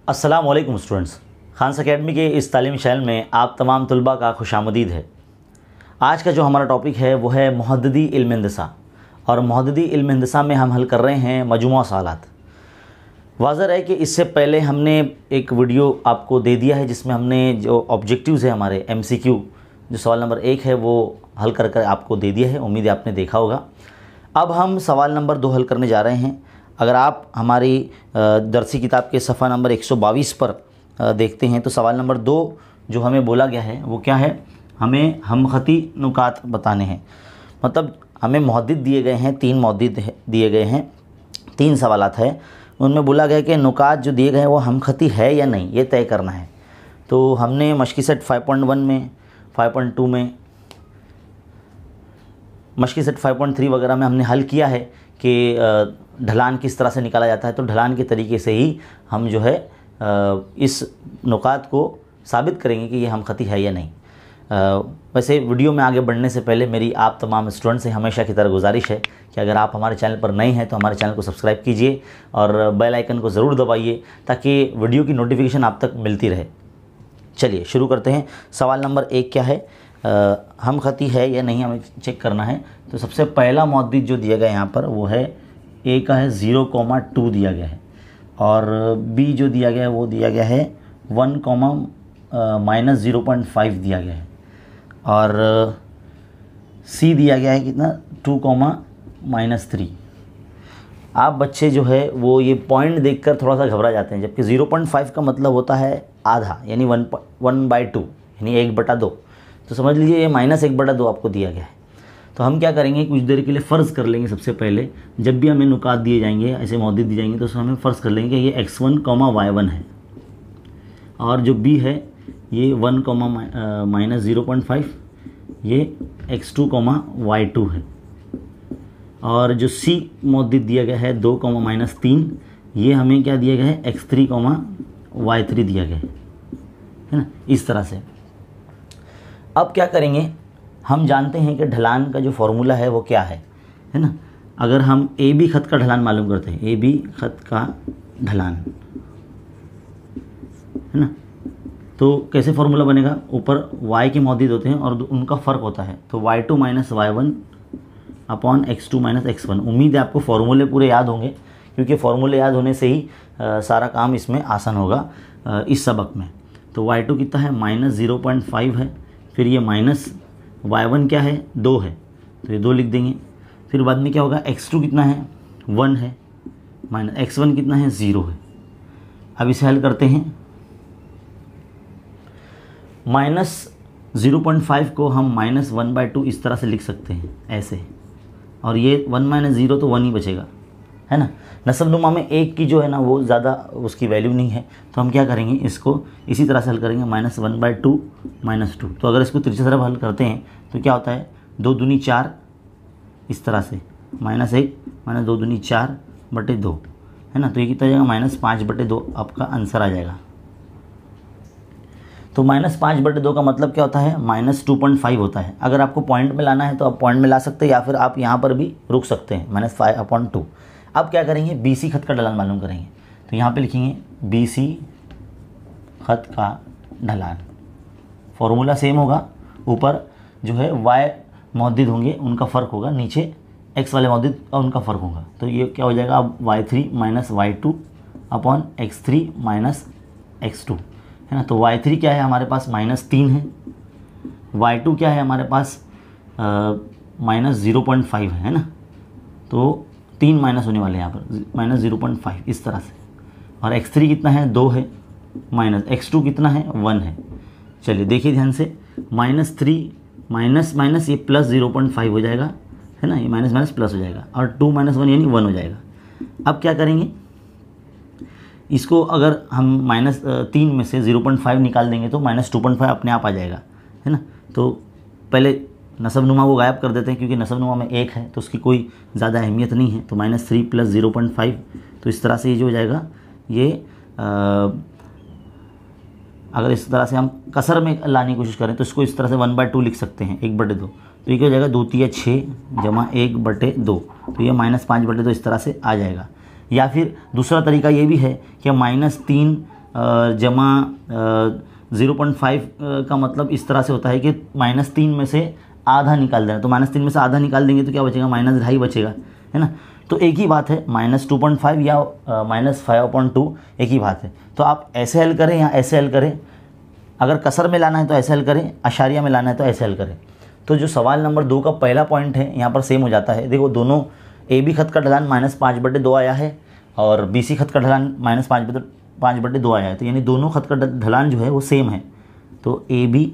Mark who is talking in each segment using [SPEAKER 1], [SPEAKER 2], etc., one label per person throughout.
[SPEAKER 1] अस्सलामुअलैकुम students, Khans academy के इस तालीमी चैनल में आप तमाम तलबा का खुशामदीद है। आज का जो हमारा टॉपिक है वो है मुहद्दिदी इल्म हिंदसा, और मुहद्दिदी इल्म हिंदसा में हम हल कर रहे हैं मजमूआ सवालात। वाज़ह है कि इससे पहले हमने एक वीडियो आपको दे दिया है जिसमें हमने जो ऑब्जेक्टिव्स है हमारे MCQ जो सवाल नंबर 1 है वो हल कर कर आपको दे दिया है। उम्मीद है आपने देखा होगा। अब हम सवाल नंबर 2 हल करने जा रहे हैं। अगर आप हमारी दरसी किताब के सफ़ा नंबर 122 पर देखते हैं तो सवाल नंबर 2 जो हमें बोला गया है वो क्या है, हमें हमखती नुकात बताने हैं। मतलब हमें मुहद्दिद दिए गए हैं, 3 मुहद्दिद दिए गए हैं, 3 सवालात है। उनमें बोला गया कि नुकात जो दिए गए हैं वो हमखती है या नहीं, ये तय करना है। तो हमने मशक़ी सेट 5.1 में, 5.2 में, मशक़ी सेट 5.3 वगैरह में हमने हल किया है कि ढलान किस तरह से निकाला जाता है। तो ढलान के तरीके से ही हम जो है इस नुकात को साबित करेंगे कि ये हमखती है या नहीं। वैसे वीडियो में आगे बढ़ने से पहले मेरी आप तमाम स्टूडेंट से हमेशा की तरह गुजारिश है कि अगर आप हमारे चैनल पर नए हैं तो हमारे चैनल को सब्सक्राइब कीजिए और बेल आइकन को ज़रूर दबाइए ताकि वीडियो की नोटिफिकेशन आप तक मिलती रहे। चलिए शुरू करते हैं। सवाल नंबर 1 क्या है, हमखती है या नहीं हमें चेक करना है। तो सबसे पहला मुहद्दिद जो दिया गया यहाँ पर वो है A का है 0,2 दिया गया है, और B जो दिया गया है वो दिया गया है 1,-0.5 दिया गया है, और C दिया गया है कितना 2,-3। आप बच्चे जो है वो ये पॉइंट देखकर थोड़ा सा घबरा जाते हैं, जबकि 0.5 का मतलब होता है आधा, यानी 1/2 यानी 1/2। तो समझ लीजिए ये -1/2 आपको दिया गया है। तो हम क्या करेंगे, कुछ देर के लिए फ़र्ज़ कर लेंगे। सबसे पहले जब भी हमें नुकात दिए जाएंगे, ऐसे मुहद्दिद दिए जाएंगे, तो उसमें हमें फ़र्ज़ कर लेंगे कि ये x1, y1 है, और जो b है ये 1, -0.5 ये x2, y2 है, और जो c मुहद्दिद दिया गया है 2, -3 ये हमें क्या दिया गया है x3, y3 दिया गया है ना, इस तरह से। अब क्या करेंगे, हम जानते हैं कि ढलान का जो फॉर्मूला है वो क्या है ना। अगर हम AB ख़त का ढलान मालूम करते हैं, AB ख़त का ढलान है ना, तो कैसे फॉर्मूला बनेगा, ऊपर y के मुहद्दिद होते हैं और उनका फ़र्क होता है, तो y2 - y1 upon x2 - x1। उम्मीद है आपको फॉर्मूले पूरे याद होंगे, क्योंकि फॉर्मूले याद होने से ही सारा काम इसमें आसान होगा इस सबक में। तो y2 कितना है -0.5 है, फिर ये माइनस y1 क्या है 2 है, तो ये 2 लिख देंगे। फिर बाद में क्या होगा, x2 कितना है 1 है, माइनस x1 कितना है 0 है। अब इसे हल करते हैं। -0.5 को हम -1/2 इस तरह से लिख सकते हैं ऐसे, और ये 1 - 0 तो 1 ही बचेगा है ना। नस्बनुमा में 1 की जो है ना वो ज़्यादा उसकी वैल्यू नहीं है, तो हम क्या करेंगे, इसको इसी तरह से हल करेंगे, -1/2 -2। तो अगर इसको तिरछे तरफ हल करते हैं तो क्या होता है, 2 दूनी 4 इस तरह से, -1 - 2 दूनी 4/2 है ना। तो ये कितना जाएगा -5/2 आपका आंसर आ जाएगा। तो -5/2 का मतलब क्या होता है, -2.5 होता है। अगर आपको पॉइंट में लाना है तो आप पॉइंट में ला सकते हैं, या फिर आप यहाँ पर भी रुक सकते हैं, -5/2। अब क्या करेंगे, BC ख़त का ढलान मालूम करेंगे। तो यहाँ पे लिखेंगे BC ख़त का ढलान, फॉर्मूला सेम होगा, ऊपर जो है y मुहद्दिद होंगे उनका फ़र्क होगा, नीचे x वाले मुहद्दिद और उनका फ़र्क होगा। तो ये क्या हो जाएगा, अब y3 - y2 upon x3 - x2 है ना। तो y3 क्या है हमारे पास -3 है, y2 क्या है हमारे पास -0.5 है ना। तो 3 माइनस होने वाले हैं यहाँ पर, -0.5 इस तरह से, और x3 कितना है 2 है, माइनस x2 कितना है 1 है। चलिए देखिए ध्यान से, -3 माइनस ये +0.5 हो जाएगा है ना, ये माइनस प्लस हो जाएगा, और 2 - 1 यानी 1 हो जाएगा। अब क्या करेंगे, इसको अगर हम -3 में से 0.5 निकाल देंगे तो -2.5 अपने आप आ जाएगा है ना। तो पहले नस्बनुमा को गायब कर देते हैं, क्योंकि नस्बनुमा में 1 है तो उसकी कोई ज़्यादा अहमियत नहीं है। तो -3 + 0.5, तो इस तरह से ये जो हो जाएगा, ये अगर इस तरह से हम कसर में लाने की कोशिश करें तो इसको इस तरह से 1/2 लिख सकते हैं, 1/2। तो ये क्या हो जाएगा, 2 × 6 = 1/2, तो ये -5/2 इस तरह से आ जाएगा। या फिर दूसरा तरीका ये भी है कि -3 जमा 0.5 का मतलब इस तरह से होता है कि -3 में से आधा निकाल देना। तो -3 में से आधा निकाल देंगे तो क्या बचेगा, -2.5 बचेगा, है ना। तो एक ही बात है, -2.5 या -5.2 एक ही बात है। तो आप ऐसे हल करें या ऐसे हल करें, अगर कसर में लाना है तो ऐसे हल करें, अशारिया में लाना है तो ऐसे हल करें। तो जो सवाल नंबर 2 का पहला पॉइंट है यहाँ पर सेम हो जाता है। देखो दोनों AB खत का ढलान -5/2 आया है और BC खत का ढलान -5/2 आया है, तो यानी दोनों खत का ढलान जो है वो सेम है। तो AB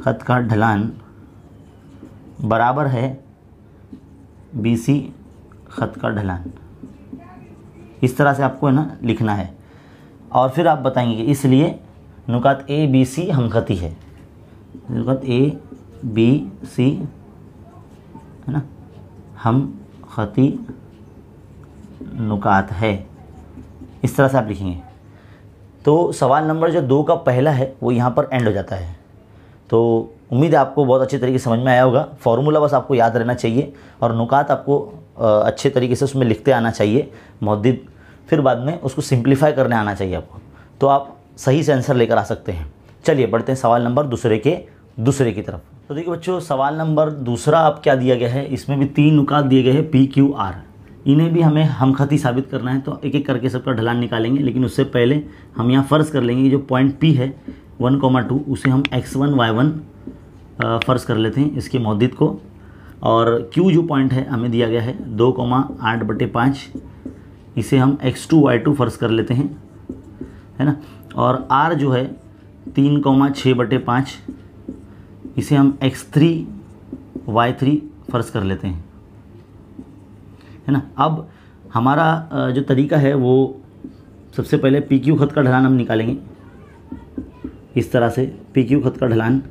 [SPEAKER 1] खत का ढलान बराबर है BC खत का ढलान, इस तरह से आपको है ना लिखना है। और फिर आप बताएंगे कि इसलिए नुकात ABC हमखती है, नुकात ABC है ना हमखती नुकात है, इस तरह से आप लिखेंगे। तो सवाल नंबर जो 2 का पहला है वो यहाँ पर एंड हो जाता है। तो उम्मीद है आपको बहुत अच्छे तरीके से समझ में आया होगा। फॉर्मूला बस आपको याद रहना चाहिए और नुकात आपको अच्छे तरीके से उसमें लिखते आना चाहिए मुहद्दिद, फिर बाद में उसको सिंप्लीफाई करने आना चाहिए आपको, तो आप सही से आंसर लेकर आ सकते हैं। चलिए बढ़ते हैं सवाल नंबर दूसरे की तरफ। तो देखिए बच्चों, सवाल नंबर दूसरा आप क्या दिया गया है, इसमें भी 3 नुकात दिए गए हैं PQR, इन्हें भी हमें हमखती साबित करना है। तो एक एक करके सबका ढलान निकालेंगे, लेकिन उससे पहले हम यहाँ फ़र्ज़ कर लेंगे कि जो पॉइंट P है 1,2 उसे हम x1 y1 फ़र्ज़ कर लेते हैं इसके मुहद्दिद को, और Q जो पॉइंट है हमें दिया गया है 2,8/5, इसे हम x2 y2 फ़र्ज़ कर लेते हैं, है ना। और R जो है 3,6/5, इसे हम x3 y3 फ़र्ज़ कर लेते हैं, है ना। अब हमारा जो तरीका है वो सबसे पहले PQ खत का ढलान हम निकालेंगे इस तरह से, PQ खत का ढलान।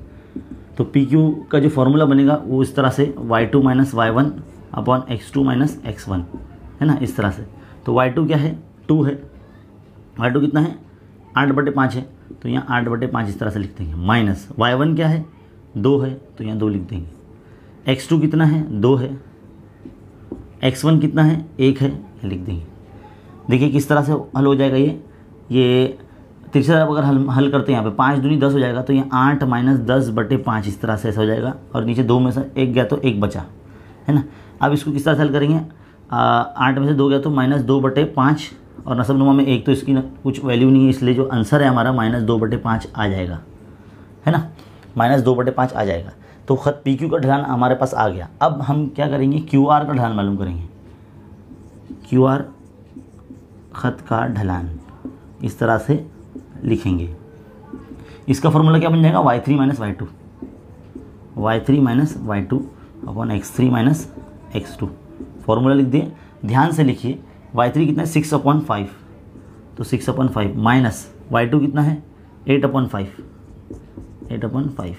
[SPEAKER 1] तो PQ का जो फॉर्मूला बनेगा वो इस तरह से y2 - y1 upon x2 - x1, है ना, इस तरह से। तो y2 क्या है, 2 है, y2 कितना है 8/5 है, तो यहाँ 8/5 इस तरह से लिख देंगे, माइनस y1 क्या है 2 है, तो यहाँ 2 लिख देंगे। x2 कितना है 2 है, x1 कितना है 1 है, ये लिख देंगे। देखिए किस तरह से हल हो जाएगा ये तीसरा अगर हल करते हैं यहाँ पे 5 दूनी 10 हो जाएगा, तो यहाँ 8 - 10/5 इस तरह से ऐसा हो जाएगा, और नीचे 2 में से 1 गया तो 1 बचा, है ना। अब इसको किस तरह से हल करेंगे, 8 में से 2 गया तो -2/5, और नसब नुमा में 1 तो इसकी कुछ वैल्यू नहीं है, इसलिए जो आंसर है हमारा -2/5 आ जाएगा, है ना, -2/5 आ जाएगा। तो ख़त PQ का ढलान हमारे पास आ गया। अब हम क्या करेंगे, QR का ढलान मालूम करेंगे। QR ख़त का ढलान इस तरह से लिखेंगे। इसका फॉर्मूला क्या बन जाएगा, y3 - y2, y3 - y2 upon x3 - x2। Formula लिख दिए, ध्यान से लिखिए। y3 कितना है 6/5, तो 6/5 माइनस y2 कितना है 8/5, 8/5,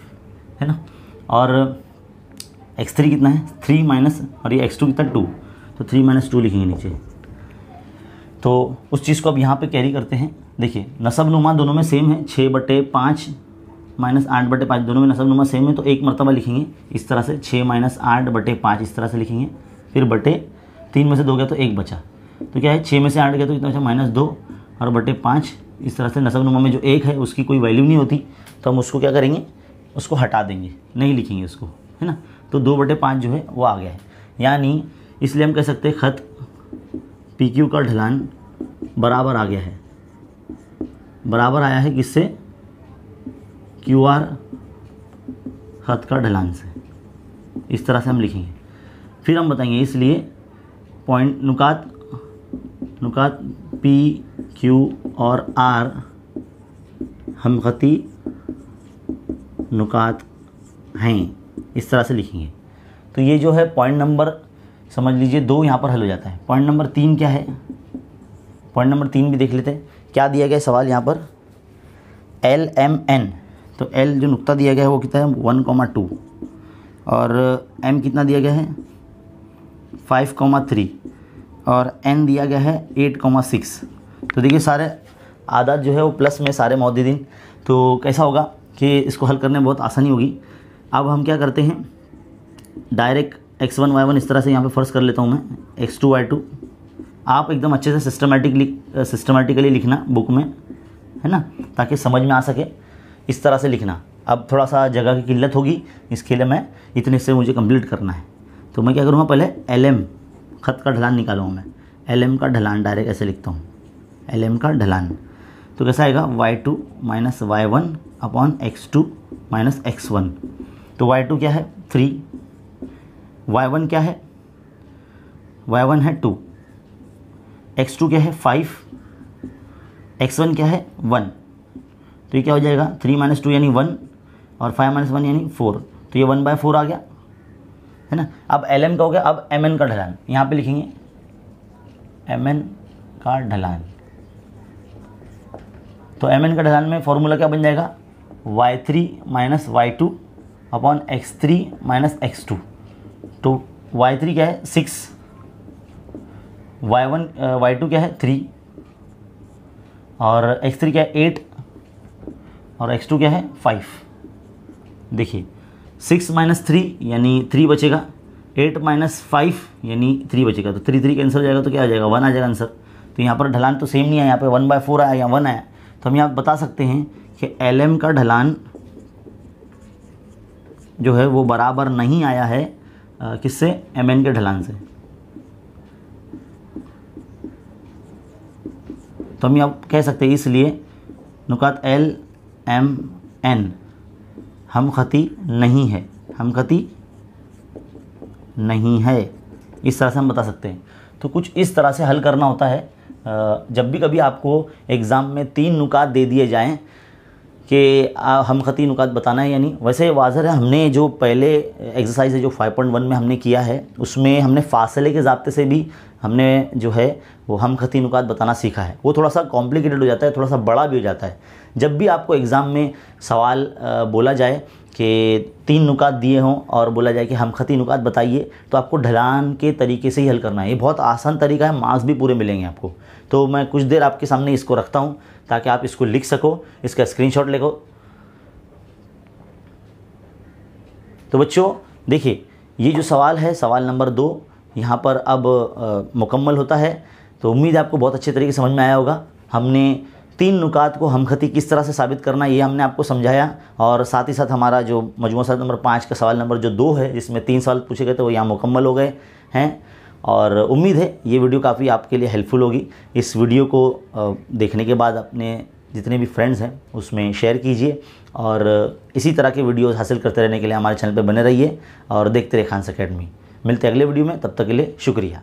[SPEAKER 1] है ना। और x3 कितना है 3 माइनस, और ये x2 कितना 2, तो 3 - 2 लिखेंगे नीचे। तो उस चीज़ को अब यहाँ पे कैरी करते हैं। देखिए नसब नुमा दोनों में सेम है, 6/5 - 8/5 दोनों में नसब नुमा सेम है, तो एक मरतबा लिखेंगे इस तरह से 6 - 8/5 इस तरह से लिखेंगे, फिर बटे 3 में से 2 गया तो 1 बचा, तो क्या है 6 में से 8 गया तो कितना बचा -2, और बटे 5 इस तरह से। नसब नुमा में जो 1 है उसकी कोई वैल्यू नहीं होती, तो हम उसको क्या करेंगे, उसको हटा देंगे, नहीं लिखेंगे उसको, है ना। तो 2/5 जो है वो आ गया है, यानी इसलिए हम कह सकते हैं ख़त PQ का ढलान बराबर आ गया है, बराबर आया है किससे, QR ख़त का ढलान से। इस तरह से हम लिखेंगे। फिर हम बताएंगे इसलिए पॉइंट नुकात P, Q और R हमखती नुकात हैं, इस तरह से लिखेंगे। तो ये जो है पॉइंट नंबर समझ लीजिए 2 यहाँ पर हल हो जाता है। पॉइंट नंबर 3 क्या है, पॉइंट नंबर 3 भी देख लेते हैं। क्या दिया गया सवाल यहाँ पर, LMN, तो L जो नुक्ता दिया गया है वो कितना है 1,2, और M कितना दिया गया है 5,3, और N दिया गया है 8,6। तो देखिए सारे आदाद जो है वो प्लस में सारे मौजूदीन, तो कैसा होगा कि इसको हल करने में बहुत आसानी होगी। अब हम क्या करते हैं, डायरेक्ट x1 y1 इस तरह से यहाँ पे फ़र्ज़ कर लेता हूँ मैं, x2 y2 आप एकदम अच्छे से सिस्टमेटिकली लिखना बुक में, है ना, ताकि समझ में आ सके। इस तरह से लिखना। अब थोड़ा सा जगह की किल्लत होगी, इसके लिए मैं इतने से मुझे कंप्लीट करना है। तो मैं क्या करूँगा, पहले LM ख़त का ढलान निकालूँगा मैं। LM का ढलान डायरेक्ट ऐसे लिखता हूँ, LM का ढलान। तो कैसा आएगा, y2 minus y1 upon x2 minus x1। तो y2 क्या है 3, y1 क्या है, y1 है 2, x2 क्या है 5, x1 क्या है 1। तो ये क्या हो जाएगा, 3 माइनस 2 यानी 1 और 5 माइनस 1 यानी 4। तो ये 1/4 आ गया, है ना। अब LM का हो गया। अब MN का ढलान यहाँ पे लिखेंगे, MN का ढलान। तो MN का ढलान में फॉर्मूला क्या बन जाएगा, y3 minus y2 upon x3 minus x2। तो y3 क्या है 6, y2 क्या है 3 और x3 क्या है 8 और x2 क्या है 5। देखिए 6 माइनस 3 यानी 3 बचेगा, 8 माइनस 5 यानी 3 बचेगा। तो 3 कैंसिल हो जाएगा, तो क्या आ जाएगा 1 आ जाएगा आंसर। तो यहाँ पर ढलान तो सेम नहीं है, यहाँ पे 1/4 आया या 1 आया। तो हम यहाँ बता सकते हैं कि LM का ढलान जो है वो बराबर नहीं आया है किससे, MN के ढलान से। तो हम यहाँ कह सकते हैं इसलिए नुकात LMN हमखती नहीं है, हमखती नहीं है, इस तरह से हम बता सकते हैं। तो कुछ इस तरह से हल करना होता है। जब भी कभी आपको एग्ज़ाम में 3 नुकात दे दिए जाएं कि हमखती नुकात बताना है या नहीं, वैसे वाज़ह है हमने जो पहले एक्सरसाइज है जो 5.1 में हमने किया है, उसमें हमने फासले के ज़ाब्ते से भी हमने जो है वो हमखती नुकात बताना सीखा है। वो थोड़ा सा कॉम्प्लिकेटेड हो जाता है, थोड़ा सा बड़ा भी हो जाता है। जब भी आपको एग्ज़ाम में सवाल बोला जाए कि 3 नुकात दिए हों और बोला जाए कि हमखती नुकात बताइए, तो आपको ढलान के तरीके से ही हल करना है। ये बहुत आसान तरीका है, मार्क्स भी पूरे मिलेंगे आपको। तो मैं कुछ देर आपके सामने इसको रखता हूँ ताकि आप इसको लिख सको, इसका स्क्रीनशॉट लेको। तो बच्चों देखिए, ये जो सवाल है, सवाल नंबर 2 यहाँ पर अब मुकम्मल होता है। तो उम्मीद है आपको बहुत अच्छे तरीके से समझ में आया होगा। हमने 3 नुकात को हमखती किस तरह से साबित करना है ये हमने आपको समझाया, और साथ ही साथ हमारा जो मजमूआ सवाल नंबर 5 का सवाल नंबर जो 2 है, जिसमें 3 सवाल पूछे गए थे, वो यहाँ मुकम्मल हो गए हैं। और उम्मीद है ये वीडियो काफ़ी आपके लिए हेल्पफुल होगी। इस वीडियो को देखने के बाद अपने जितने भी फ्रेंड्स हैं उसमें शेयर कीजिए, और इसी तरह के वीडियोस हासिल करते रहने के लिए हमारे चैनल पर बने रहिए और देखते रहिए खान्स अकेडमी। मिलते हैं अगले वीडियो में, तब तक के लिए शुक्रिया।